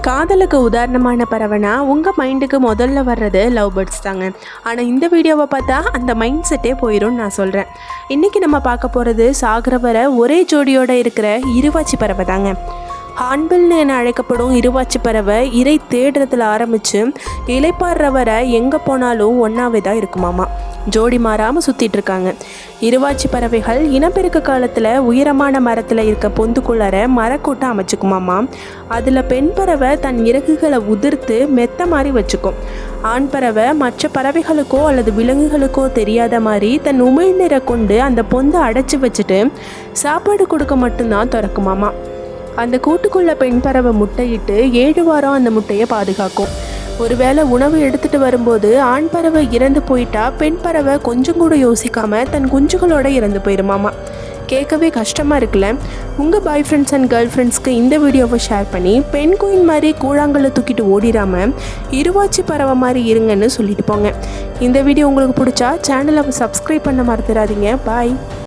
காதலுக்கு உதாரணமான பறவைனா உங்கள் மைண்டுக்கு முதல்ல வர்றது லவ் பேர்ட்ஸ் தாங்க. ஆனால் இந்த வீடியோவை பார்த்தா அந்த மைண்ட் செட்டே போயிடும்னு நான் சொல்கிறேன். இன்றைக்கி நம்ம பார்க்க போகிறது சாகிற வர ஒரே ஜோடியோடு இருக்கிற இருவாச்சி பறவை தாங்க. ஹார்ன்பில்னு என அழைக்கப்படும் இருவாச்சி பறவை இறை தேடுறதுல ஆரம்பித்து இலைப்பாடுற வர எங்கே போனாலும் ஒன்றாவே தான் இருக்குமாமா. ஜோடி மாறாமல் சுற்றிட்டு இருக்காங்க. இருவாச்சி பறவைகள் இனப்பெருக்க காலத்தில் உயரமான மரத்தில் இருக்க பொந்துக்குள்ளார மரக்கூட்டம் அமைச்சுக்குமாமா. அதில் பெண் பறவை தன் இறகுகளை உதிர்த்து மெத்த மாதிரி வச்சுக்கும். ஆண் பறவை மற்ற பறவைகளுக்கோ அல்லது விலங்குகளுக்கோ தெரியாத மாதிரி தன் உமிழ்நீரை கொண்டு அந்த பொந்தை அடைச்சி வச்சுட்டு சாப்பாடு கொடுக்க மட்டும்தான் திறக்குமாமா. அந்த கூட்டுக்குள்ளே பெண் பறவை முட்டையிட்டு 7 வாரம் அந்த முட்டையை பாதுகாக்கும். ஒருவேளை உணவு எடுத்துகிட்டு வரும்போது ஆண் பறவை இறந்து போயிட்டா பெண் பறவை கொஞ்சம் கூட யோசிக்காமல் தன் குஞ்சுகளோட இறந்து போயிடுமாமா. கேட்கவே கஷ்டமாக இருக்குல்ல. உங்கள் பாய் ஃப்ரெண்ட்ஸ் அண்ட் கேர்ள் ஃப்ரெண்ட்ஸ்க்கு இந்த வீடியோவை ஷேர் பண்ணி பெண் குயின் மாதிரி கூழாங்கல்ல தூக்கிட்டு ஓடிடாமல் இருவாச்சி பறவை மாதிரி இருங்கன்னு சொல்லிட்டு போங்க. இந்த வீடியோ உங்களுக்கு பிடிச்சா சேனலை சப்ஸ்கிரைப் பண்ண மறந்துடாதீங்க. பாய்.